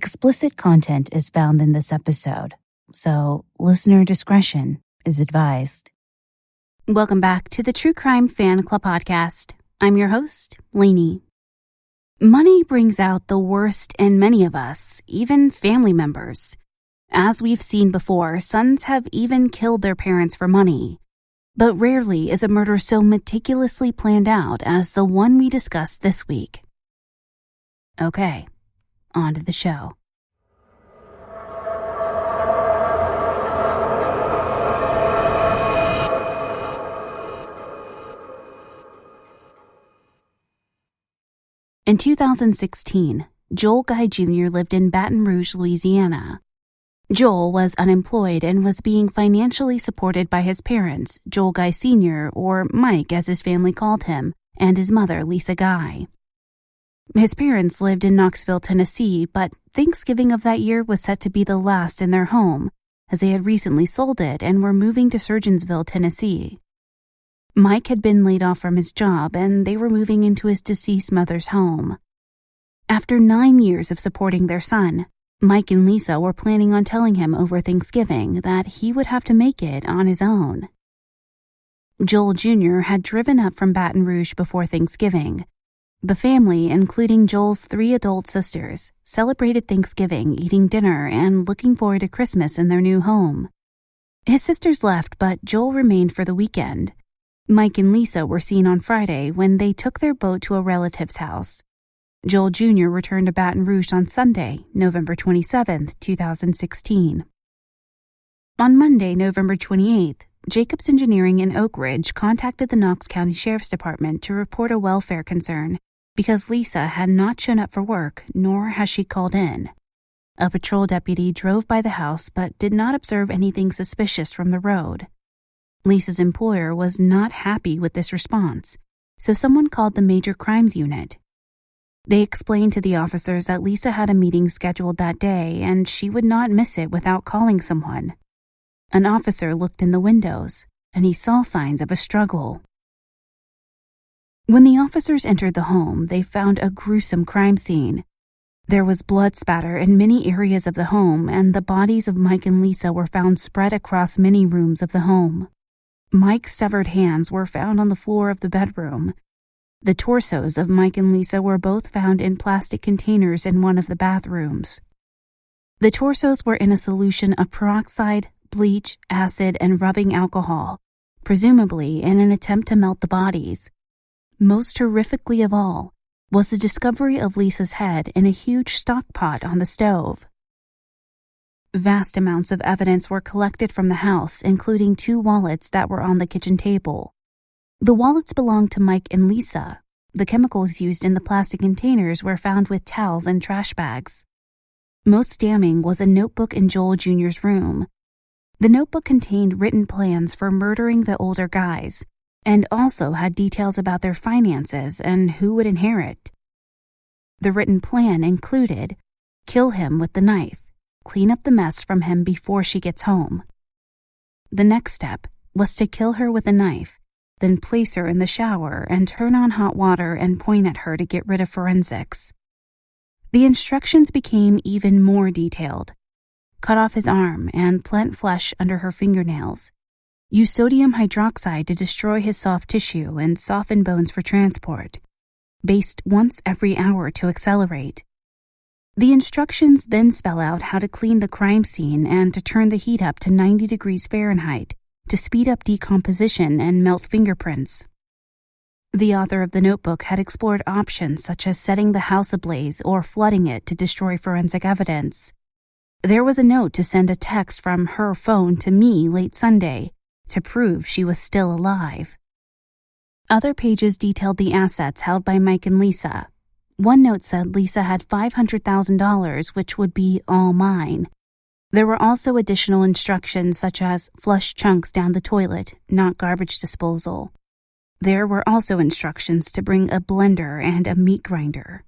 Explicit content is found in this episode, so listener discretion is advised. Welcome back to the True Crime Fan Club podcast. I'm your host, Lainey. Money brings out the worst in many of us, even family members. As we've seen before, sons have even killed their parents for money. But rarely is a murder so meticulously planned out as the one we discussed this week. Okay, on to the show. In 2016, Joel Guy Jr. lived in Baton Rouge, Louisiana. Joel was unemployed and was being financially supported by his parents, Joel Guy Sr., or Mike as his family called him, and his mother, Lisa Guy. His parents lived in Knoxville, Tennessee, but Thanksgiving of that year was set to be the last in their home, as they had recently sold it and were moving to Surgeonsville, Tennessee. Mike had been laid off from his job, and they were moving into his deceased mother's home. After 9 years of supporting their son, Mike and Lisa were planning on telling him over Thanksgiving that he would have to make it on his own. Joel Jr. had driven up from Baton Rouge before Thanksgiving. The family, including Joel's 3 adult sisters, celebrated Thanksgiving eating dinner and looking forward to Christmas in their new home. His sisters left, but Joel remained for the weekend. Mike and Lisa were seen on Friday when they took their boat to a relative's house. Joel Jr. returned to Baton Rouge on Sunday, November 27, 2016. On Monday, November 28th, Jacobs Engineering in Oak Ridge contacted the Knox County Sheriff's Department to report a welfare concern because Lisa had not shown up for work, nor has she called in. A patrol deputy drove by the house but did not observe anything suspicious from the road. Lisa's employer was not happy with this response, so someone called the Major Crimes Unit. They explained to the officers that Lisa had a meeting scheduled that day and she would not miss it without calling someone. An officer looked in the windows, and he saw signs of a struggle. When the officers entered the home, they found a gruesome crime scene. There was blood spatter in many areas of the home, and the bodies of Mike and Lisa were found spread across many rooms of the home. Mike's severed hands were found on the floor of the bedroom. The torsos of Mike and Lisa were both found in plastic containers in one of the bathrooms. The torsos were in a solution of peroxide, bleach, acid, and rubbing alcohol, presumably in an attempt to melt the bodies. Most horrifically of all was the discovery of Lisa's head in a huge stock pot on the stove. Vast amounts of evidence were collected from the house, including 2 wallets that were on the kitchen table. The wallets belonged to Mike and Lisa. The chemicals used in the plastic containers were found with towels and trash bags. Most damning was a notebook in Joel Jr.'s room. The notebook contained written plans for murdering the older guys, and also had details about their finances and who would inherit. The written plan included: kill him with the knife, clean up the mess from him before she gets home. The next step was to kill her with a knife, then place her in the shower and turn on hot water and point at her to get rid of forensics. The instructions became even more detailed. Cut off his arm and plant flesh under her fingernails. Use sodium hydroxide to destroy his soft tissue and soften bones for transport. Baste once every hour to accelerate. The instructions then spell out how to clean the crime scene and to turn the heat up to 90 degrees Fahrenheit to speed up decomposition and melt fingerprints. The author of the notebook had explored options such as setting the house ablaze or flooding it to destroy forensic evidence. There was a note to send a text from her phone to me late Sunday to prove she was still alive. Other pages detailed the assets held by Mike and Lisa. One note said Lisa had $500,000, which would be all mine. There were also additional instructions such as flush chunks down the toilet, not garbage disposal. There were also instructions to bring a blender and a meat grinder.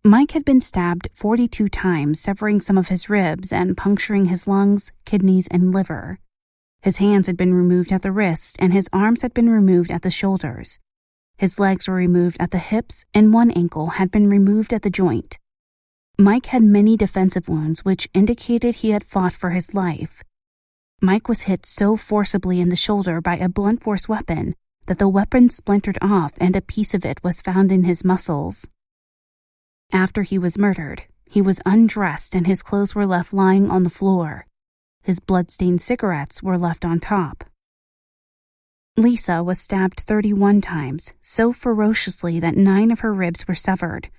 Mike had been stabbed 42 times, severing some of his ribs and puncturing his lungs, kidneys, and liver. His hands had been removed at the wrists, and his arms had been removed at the shoulders. His legs were removed at the hips, and one ankle had been removed at the joint. Mike had many defensive wounds which indicated he had fought for his life. Mike was hit so forcibly in the shoulder by a blunt force weapon that the weapon splintered off and a piece of it was found in his muscles. After he was murdered, he was undressed and his clothes were left lying on the floor. His blood-stained cigarettes were left on top. Lisa was stabbed 31 times, so ferociously that 9 of her ribs were severed.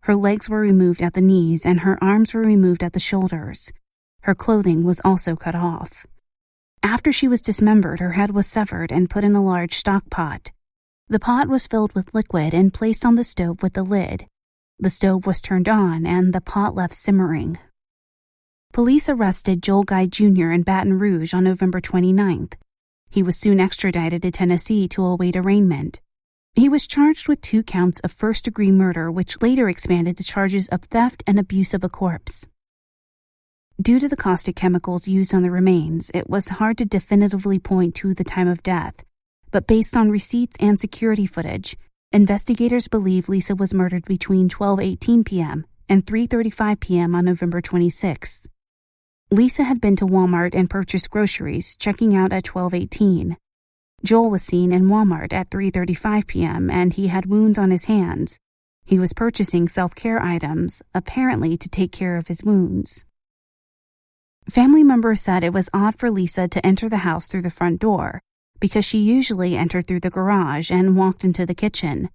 Her legs were removed at the knees and her arms were removed at the shoulders. Her clothing was also cut off. After she was dismembered, her head was severed and put in a large stock pot. The pot was filled with liquid and placed on the stove with the lid. The stove was turned on and the pot left simmering. Police arrested Joel Guy Jr. in Baton Rouge on November 29th. He was soon extradited to Tennessee to await arraignment. He was charged with 2 counts of first-degree murder, which later expanded to charges of theft and abuse of a corpse. Due to the caustic chemicals used on the remains, it was hard to definitively point to the time of death, but based on receipts and security footage, investigators believe Lisa was murdered between 12:18 p.m. and 3:35 p.m. on November 26th. Lisa had been to Walmart and purchased groceries, checking out at 12:18. Joel was seen in Walmart at 3:35 p.m. and he had wounds on his hands. He was purchasing self-care items, apparently to take care of his wounds. Family members said it was odd for Lisa to enter the house through the front door, because she usually entered through the garage and walked into the kitchen.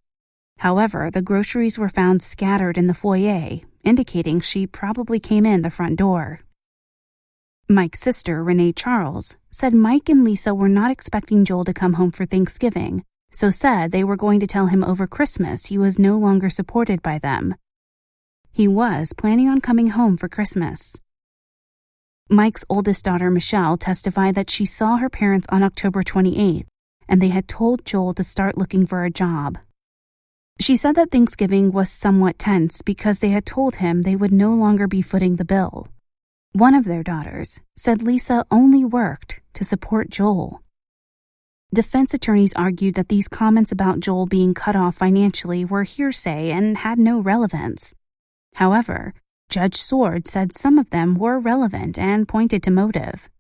However, the groceries were found scattered in the foyer, indicating she probably came in the front door. Mike's sister, Renee Charles, said Mike and Lisa were not expecting Joel to come home for Thanksgiving, so said they were going to tell him over Christmas he was no longer supported by them. He was planning on coming home for Christmas. Mike's oldest daughter, Michelle, testified that she saw her parents on October 28th, and they had told Joel to start looking for a job. She said that Thanksgiving was somewhat tense because they had told him they would no longer be footing the bill. One of their daughters said Lisa only worked to support Joel. Defense attorneys argued that these comments about Joel being cut off financially were hearsay and had no relevance. However, Judge Sword said some of them were relevant and pointed to motive.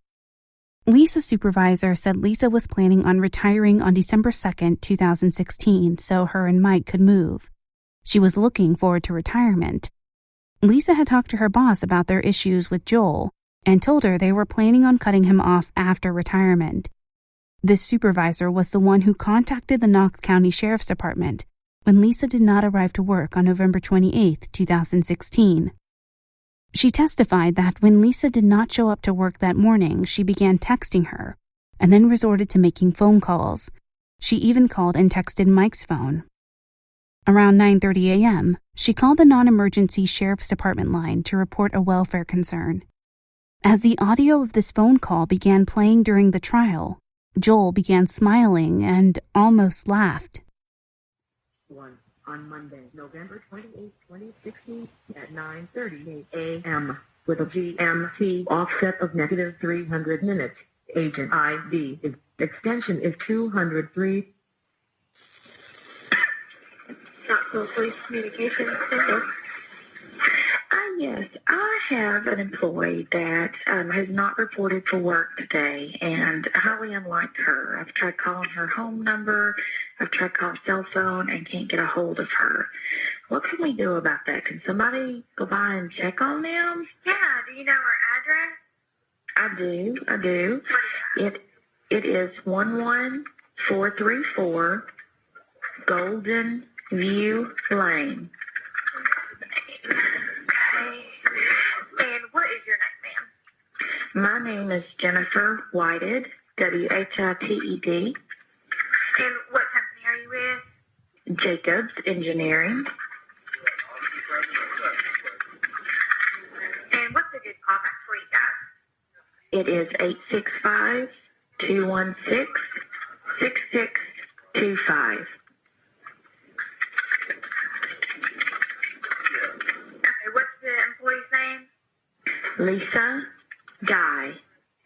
Lisa's supervisor said Lisa was planning on retiring on December 2nd, 2016, so her and Mike could move. She was looking forward to retirement. Lisa had talked to her boss about their issues with Joel and told her they were planning on cutting him off after retirement. This supervisor was the one who contacted the Knox County Sheriff's Department when Lisa did not arrive to work on November 28, 2016. She testified that when Lisa did not show up to work that morning, she began texting her and then resorted to making phone calls. She even called and texted Mike's phone. Around 9:30 a.m., she called the non-emergency Sheriff's Department line to report a welfare concern. As the audio of this phone call began playing during the trial, Joel began smiling and almost laughed. On Monday, November 28, 2016, at 9:38 a.m., with a GMT offset of negative 300 minutes. Agent ID extension is 203. Knoxville Police Communications Center. Yes, I have an employee that has not reported for work today, and highly unlike her. I've tried calling her home number, I've tried calling cell phone, and can't get a hold of her. What can we do about that? Can somebody go by and check on them? Yeah, do you know her address? I do. It is 11434 Golden View Lane. And what is your name, ma'am? My name is Jennifer Whited, Whited. And what company are you with? Jacobs Engineering. And what's a good callback for you guys? It is 865-216-6625. Okay, what's the employee's name? Lisa Guy,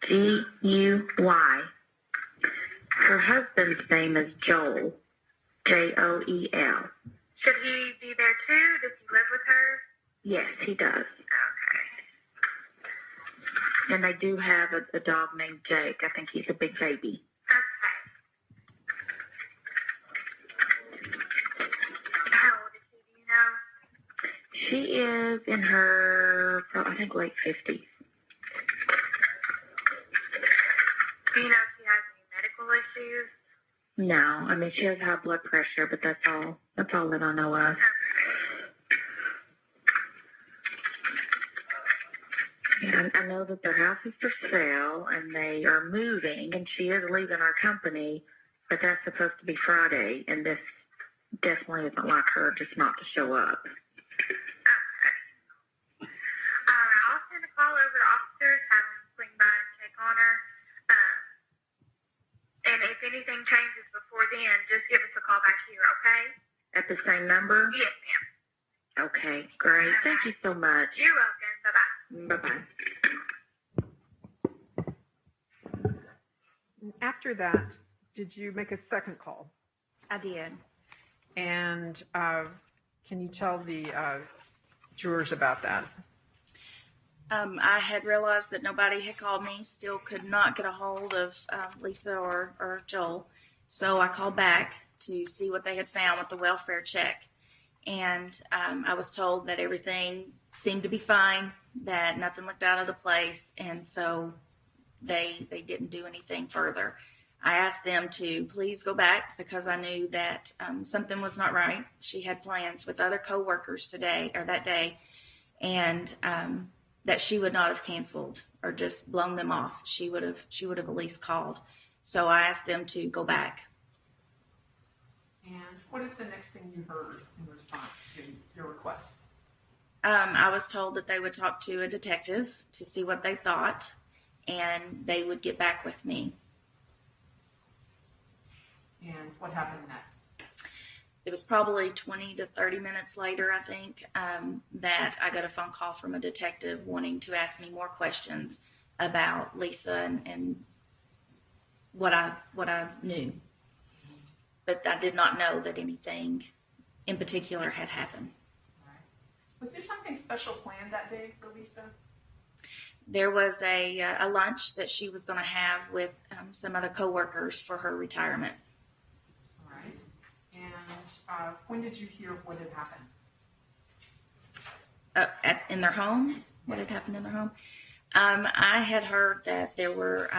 Guy. Her husband's name is Joel, Joel. Should he be there too? Does he live with her? Yes, he does. Okay. And they do have a dog named Jake. I think he's a big baby. Okay. How old is she, do you know? She is in her, I think, late 50s. Do you know if she has any medical issues? No, I mean, she has high blood pressure, but that's all that I know of. Okay. Yeah, I know that their house is for sale, and they are moving, and she is leaving our company, but that's supposed to be Friday, and this definitely isn't like her just not to show up. I'll send a call over to officers, have them swing by and check on her. And if anything changes before then, just give us a call back here, okay? At the same number? Yes, ma'am. Okay, great. Thank you so much. You're welcome. Bye-bye. Bye-bye. After that, did you make a second call? I did. And can you tell the jurors about that? I had realized that nobody had called me, still could not get a hold of Lisa or Joel. So I called back to see what they had found with the welfare check. And I was told that everything seemed to be fine, that nothing looked out of the place. And so they didn't do anything further. I asked them to please go back because I knew that something was not right. She had plans with other coworkers that day, and that she would not have canceled or just blown them off. She would have at least called. So I asked them to go back. And what is the next thing you heard in response to your request? I was told that they would talk to a detective to see what they thought, and they would get back with me. And what happened next? It was probably 20 to 30 minutes later, I think, that I got a phone call from a detective wanting to ask me more questions about Lisa and what I knew. But I did not know that anything in particular had happened. Right. Was there something special planned that day for Lisa? There was a lunch that she was going to have with some other coworkers for her retirement. All right. And when did you hear what had happened? In their home? What had happened in their home? I had heard that there were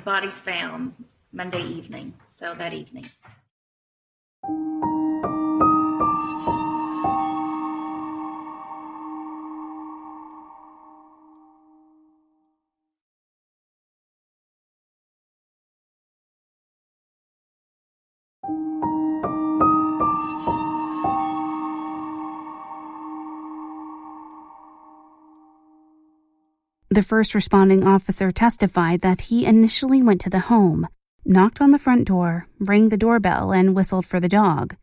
bodies found Monday evening, so that evening. The first responding officer testified that he initially went to the home, knocked on the front door, rang the doorbell, and whistled for the dog.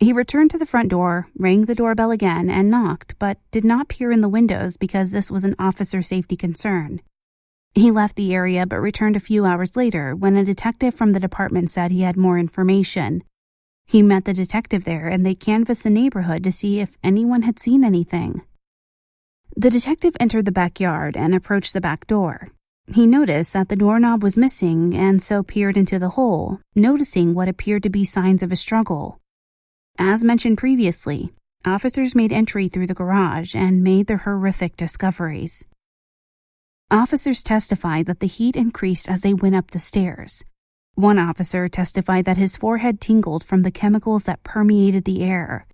He returned to the front door, rang the doorbell again, and knocked, but did not peer in the windows because this was an officer safety concern. He left the area but returned a few hours later when a detective from the department said he had more information. He met the detective there and they canvassed the neighborhood to see if anyone had seen anything. The detective entered the backyard and approached the back door. He noticed that the doorknob was missing and so peered into the hole, noticing what appeared to be signs of a struggle. As mentioned previously, officers made entry through the garage and made their horrific discoveries. Officers testified that the heat increased as they went up the stairs. One officer testified that his forehead tingled from the chemicals that permeated the air.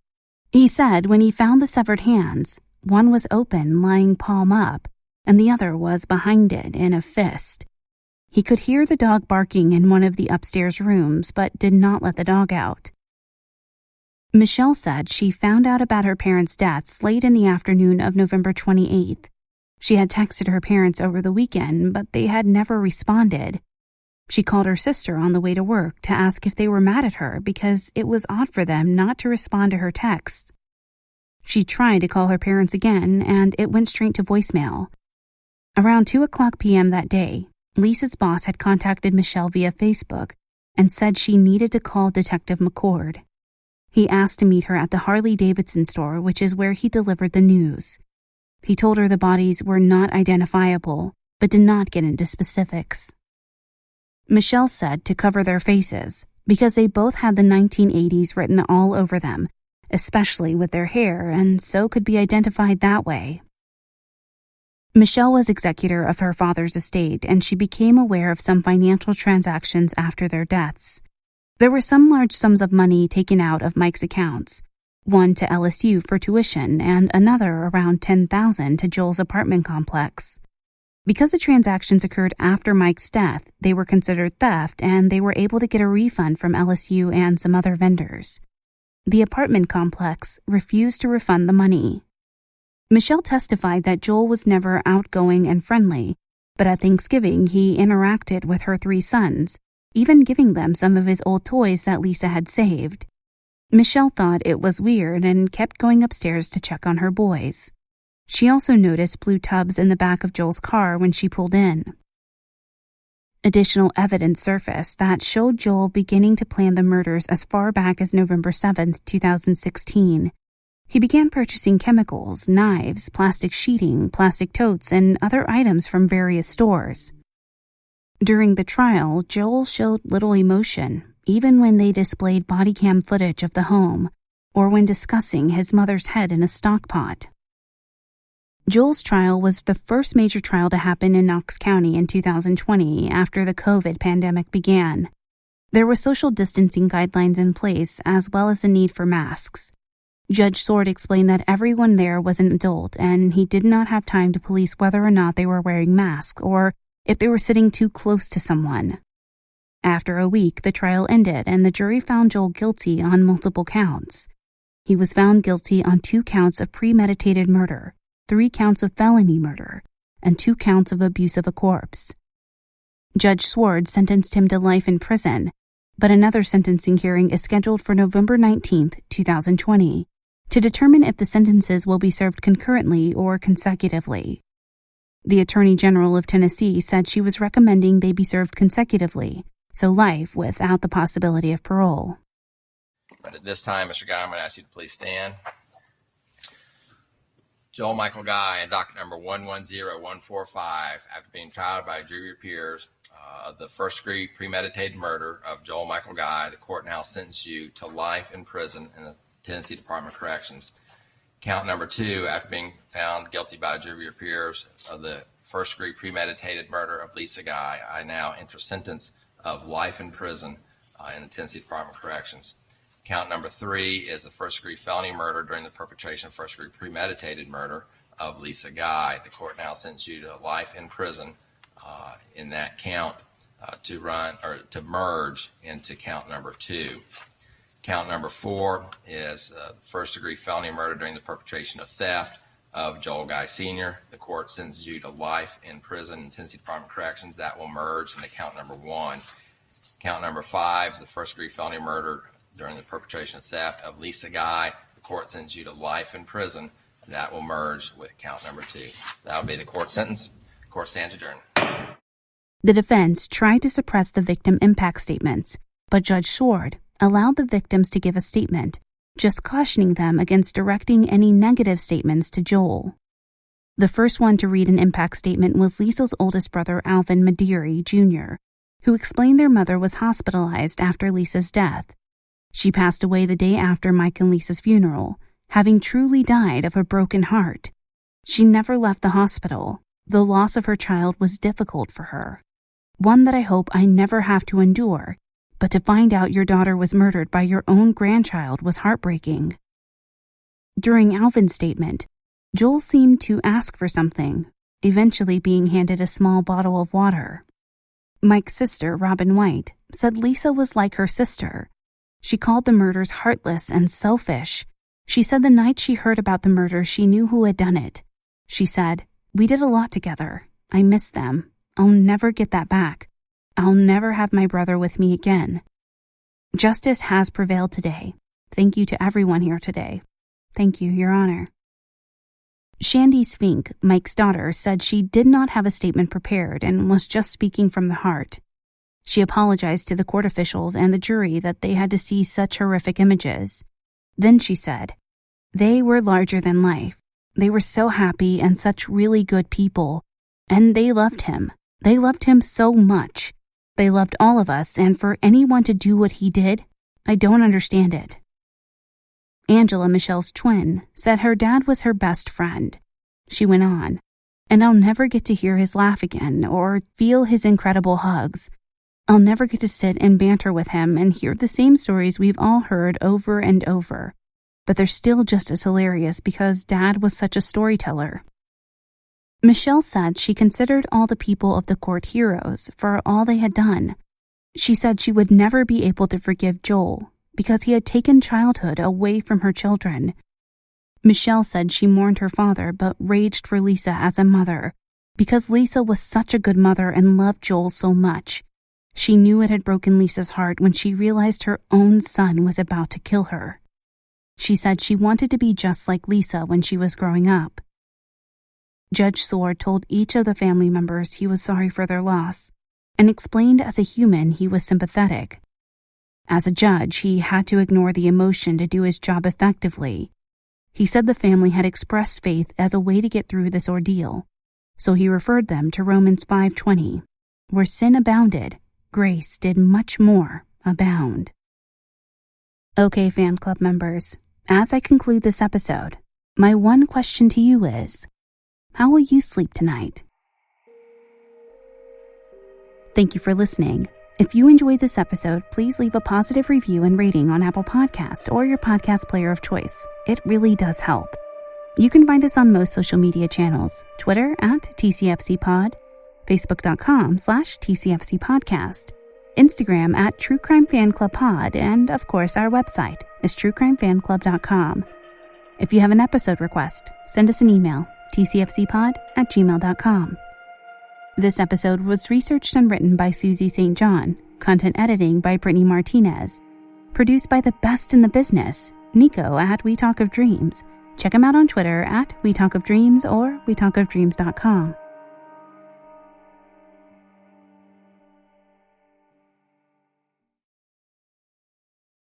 He said when he found the severed hands, one was open, lying palm up, and the other was behind it in a fist. He could hear the dog barking in one of the upstairs rooms, but did not let the dog out. Michelle said she found out about her parents' deaths late in the afternoon of November 28th. She had texted her parents over the weekend, but they had never responded. She called her sister on the way to work to ask if they were mad at her because it was odd for them not to respond to her texts. She tried to call her parents again, and it went straight to voicemail. Around 2:00 p.m. that day, Lisa's boss had contacted Michelle via Facebook and said she needed to call Detective McCord. He asked to meet her at the Harley-Davidson store, which is where he delivered the news. He told her the bodies were not identifiable, but did not get into specifics. Michelle said to cover their faces, because they both had the 1980s written all over them, especially with their hair, and so could be identified that way. Michelle was executor of her father's estate, and she became aware of some financial transactions after their deaths. There were some large sums of money taken out of Mike's accounts, one to LSU for tuition and another around $10,000 to Joel's apartment complex. Because the transactions occurred after Mike's death, they were considered theft and they were able to get a refund from LSU and some other vendors. The apartment complex refused to refund the money. Michelle testified that Joel was never outgoing and friendly, but at Thanksgiving he interacted with her 3 sons, even giving them some of his old toys that Lisa had saved. Michelle thought it was weird and kept going upstairs to check on her boys. She also noticed blue tubs in the back of Joel's car when she pulled in. Additional evidence surfaced that showed Joel beginning to plan the murders as far back as November 7, 2016. He began purchasing chemicals, knives, plastic sheeting, plastic totes, and other items from various stores. During the trial, Joel showed little emotion, even when they displayed body cam footage of the home, or when discussing his mother's head in a stock pot. Joel's trial was the first major trial to happen in Knox County in 2020 after the COVID pandemic began. There were social distancing guidelines in place as well as the need for masks. Judge Sword explained that everyone there was an adult and he did not have time to police whether or not they were wearing masks or if they were sitting too close to someone. After a week, the trial ended and the jury found Joel guilty on multiple counts. He was found guilty on 2 counts of premeditated murder, 3 counts of felony murder, and 2 counts of abuse of a corpse. Judge Sword sentenced him to life in prison, but another sentencing hearing is scheduled for November 19, 2020, to determine if the sentences will be served concurrently or consecutively. The Attorney General of Tennessee said she was recommending they be served consecutively, so life without the possibility of parole. But at this time, Mr. Guy, I'm going to ask you to please stand. Joel Michael Guy and docket number 110145, after being tried by a jury of peers, the first-degree premeditated murder of Joel Michael Guy, the court now sentenced you to life in prison in the Tennessee Department of Corrections. Count number 2, after being found guilty by a jury of peers of the first-degree premeditated murder of Lisa Guy, I now enter sentence of life in prison in the Tennessee Department of Corrections. Count number 3 is the first-degree felony murder during the perpetration of first-degree premeditated murder of Lisa Guy. The court now sends you to life in prison in that count to merge into count number 2. Count number 4 is first-degree felony murder during the perpetration of theft of Joel Guy Sr. The court sentences you to life in prison in Tennessee Department of Corrections. That will merge into count number 1. Count number 5 is the first-degree felony murder during the perpetration of theft of Lisa Guy. The court sentences you to life in prison. That will merge with count number 2. That will be the court sentence. The court stands adjourned. The defense tried to suppress the victim impact statements, but Judge Sword allowed the victims to give a statement, just cautioning them against directing any negative statements to Joel. The first one to read an impact statement was Lisa's oldest brother, Alvin Mediri, Jr., who explained their mother was hospitalized after Lisa's death. She passed away the day after Mike and Lisa's funeral, having truly died of a broken heart. She never left the hospital. The loss of her child was difficult for her. One that I hope I never have to endure, but to find out your daughter was murdered by your own grandchild was heartbreaking. During Alvin's statement, Joel seemed to ask for something, eventually being handed a small bottle of water. Mike's sister, Robin White, said Lisa was like her sister. She called the murders heartless and selfish. She said the night she heard about the murder, she knew who had done it. She said, "We did a lot together. I miss them. I'll never get that back. I'll never have my brother with me again. Justice has prevailed today. Thank you to everyone here today. Thank you, Your Honor." Shandy Spink, Mike's daughter, said she did not have a statement prepared and was just speaking from the heart. She apologized to the court officials and the jury that they had to see such horrific images. Then she said, "They were larger than life. They were so happy and such really good people. And they loved him. They loved him so much. They loved all of us, and for anyone to do what he did, I don't understand it." Angela, Michelle's twin, said her dad was her best friend. She went on, "And I'll never get to hear his laugh again or feel his incredible hugs. I'll never get to sit and banter with him and hear the same stories we've all heard over and over. But they're still just as hilarious because Dad was such a storyteller." Michelle said she considered all the people of the court heroes for all they had done. She said she would never be able to forgive Joel because he had taken childhood away from her children. Michelle said she mourned her father but raged for Lisa as a mother because Lisa was such a good mother and loved Joel so much. She knew it had broken Lisa's heart when she realized her own son was about to kill her. She said she wanted to be just like Lisa when she was growing up. Judge Sword told each of the family members he was sorry for their loss and explained as a human he was sympathetic. As a judge, he had to ignore the emotion to do his job effectively. He said the family had expressed faith as a way to get through this ordeal, so he referred them to Romans 5:20, where sin abounded, grace did much more abound. Okay, fan club members, as I conclude this episode, my one question to you is, how will you sleep tonight? Thank you for listening. If you enjoyed this episode, please leave a positive review and rating on Apple Podcasts or your podcast player of choice. It really does help. You can find us on most social media channels, Twitter @TCFCPod, Facebook.com/TCFCPodcast, Instagram @TrueCrimeFanClubPod, and of course our website is TrueCrimeFanClub.com. If you have an episode request, send us an email, tcfcpod@gmail.com. This episode was researched and written by Suzy St. John, content editing by Brittney Martinez, produced by the best in the business, Nico We Talk of Dreams. Check him out on Twitter @WeTalkOfDreams or WeTalkOfDreams.com.